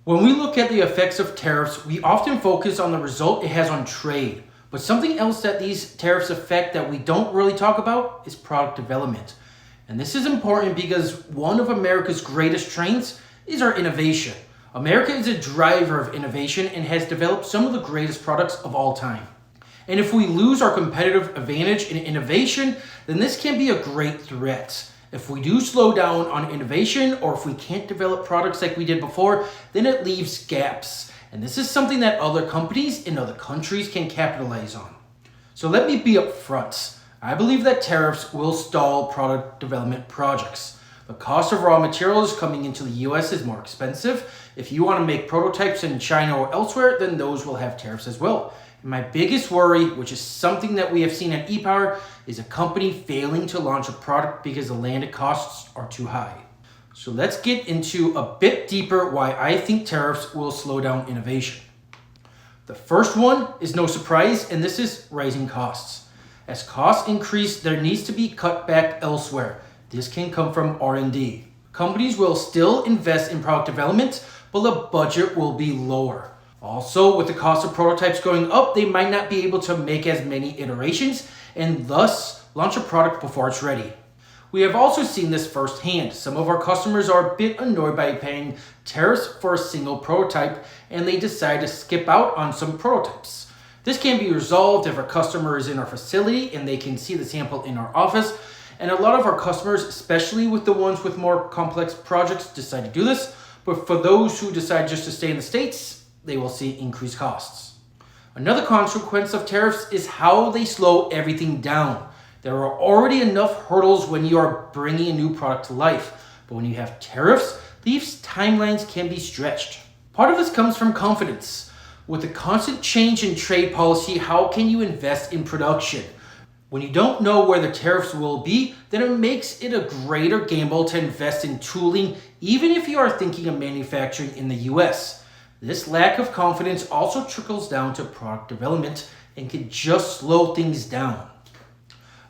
When we look at the effects of tariffs, we often focus on the result it has on trade. But something else that these tariffs affect that we don't really talk about is product development. And this is important because one of America's greatest strengths is our innovation. America is a driver of innovation and has developed some of the greatest products of all time. And if we lose our competitive advantage in innovation, then this can be a great threat. If we do slow down on innovation, or if we can't develop products like we did before, then it leaves gaps. And this is something that other companies in other countries can capitalize on. So let me be upfront. I believe that tariffs will stall product development projects. The cost of raw materials coming into the US is more expensive. If you want to make prototypes in China or elsewhere, then those will have tariffs as well. And my biggest worry, which is something that we have seen at ePower, is a company failing to launch a product because the landed costs are too high. So let's get into a bit deeper why I think tariffs will slow down innovation. The first one is no surprise, and this is rising costs. As costs increase, there needs to be cut back elsewhere. This can come from R&D. Companies will still invest in product development, but the budget will be lower. Also, with the cost of prototypes going up, they might not be able to make as many iterations and thus launch a product before it's ready. We have also seen this firsthand. Some of our customers are a bit annoyed by paying tariffs for a single prototype, and they decide to skip out on some prototypes. This can be resolved if our customer is in our facility and they can see the sample in our office. And a lot of our customers, especially with the ones with more complex projects, decide to do this. But for those who decide just to stay in the States, they will see increased costs. Another consequence of tariffs is how they slow everything down. There are already enough hurdles when you are bringing a new product to life, but when you have tariffs, these timelines can be stretched. Part of this comes from confidence. With the constant change in trade policy, how can you invest in production? When you don't know where the tariffs will be, then it makes it a greater gamble to invest in tooling, even if you are thinking of manufacturing in the US. This lack of confidence also trickles down to product development and can just slow things down.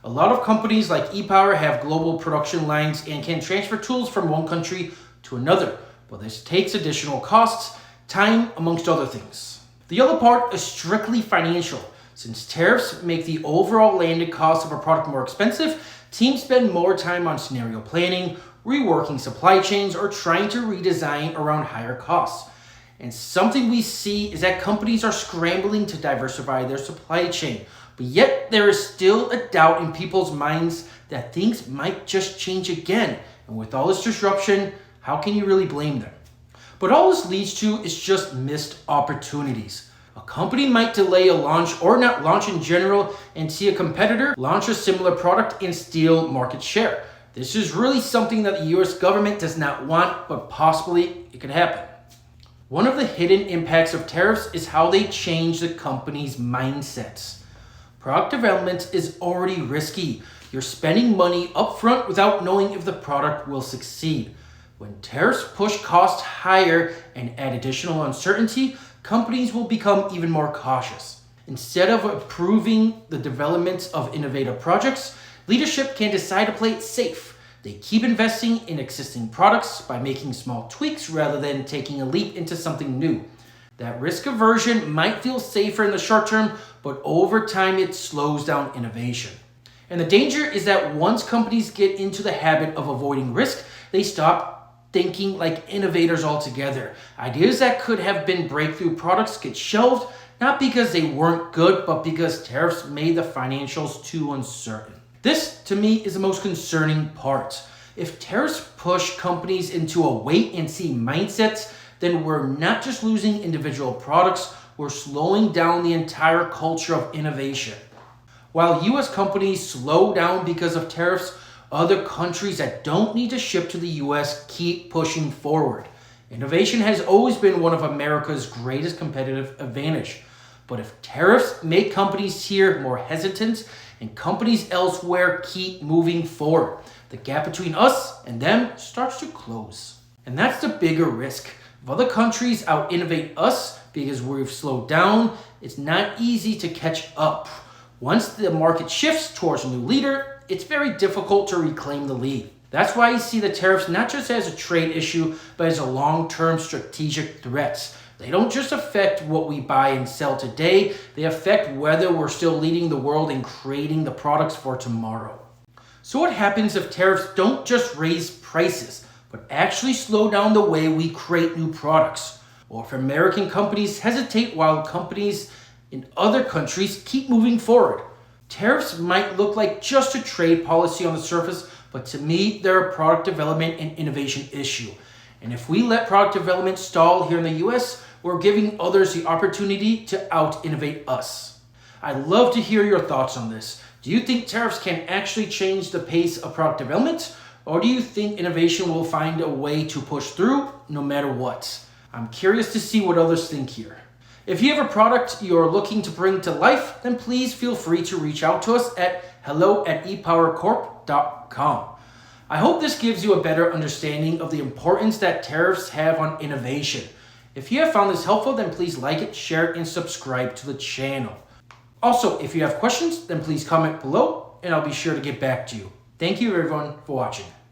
A lot of companies like ePower have global production lines and can transfer tools from one country to another, but this takes additional costs, time, amongst other things. The other part is strictly financial. Since tariffs make the overall landed cost of a product more expensive, teams spend more time on scenario planning, reworking supply chains, or trying to redesign around higher costs. And something we see is that companies are scrambling to diversify their supply chain, but yet there is still a doubt in people's minds that things might just change again. And with all this disruption, how can you really blame them? But all this leads to is just missed opportunities. A company might delay a launch or not launch in general and see a competitor launch a similar product and steal market share. This is really something that the US government does not want, but possibly it could happen. One of the hidden impacts of tariffs is how they change the company's mindsets. Product development is already risky. You're spending money upfront without knowing if the product will succeed. When tariffs push costs higher and add additional uncertainty, companies will become even more cautious. Instead of approving the development of innovative projects, leadership can decide to play it safe. They keep investing in existing products by making small tweaks rather than taking a leap into something new. That risk aversion might feel safer in the short term, but over time it slows down innovation. And the danger is that once companies get into the habit of avoiding risk, they stop thinking like innovators altogether. Ideas that could have been breakthrough products get shelved, not because they weren't good, but because tariffs made the financials too uncertain. This, to me, is the most concerning part. If tariffs push companies into a wait-and-see mindset, then we're not just losing individual products, we're slowing down the entire culture of innovation. While US companies slow down because of tariffs, other countries that don't need to ship to the US keep pushing forward. Innovation has always been one of America's greatest competitive advantage. But if tariffs make companies here more hesitant and companies elsewhere keep moving forward, the gap between us and them starts to close. And that's the bigger risk. If other countries out-innovate us because we've slowed down, it's not easy to catch up. Once the market shifts towards a new leader, it's very difficult to reclaim the lead. That's why I see the tariffs not just as a trade issue, but as a long-term strategic threat. They don't just affect what we buy and sell today, they affect whether we're still leading the world in creating the products for tomorrow. So what happens if tariffs don't just raise prices, but actually slow down the way we create new products? Or if American companies hesitate while companies in other countries keep moving forward? Tariffs might look like just a trade policy on the surface, but to me, they're a product development and innovation issue. And if we let product development stall here in the US, we're giving others the opportunity to out-innovate us. I'd love to hear your thoughts on this. Do you think tariffs can actually change the pace of product development? Or do you think innovation will find a way to push through no matter what? I'm curious to see what others think here. If you have a product you're looking to bring to life, then please feel free to reach out to us at hello@epowercorp.com. I hope this gives you a better understanding of the importance that tariffs have on innovation. If you have found this helpful, then please like it, share it, and subscribe to the channel. Also, if you have questions, then please comment below, and I'll be sure to get back to you. Thank you everyone for watching.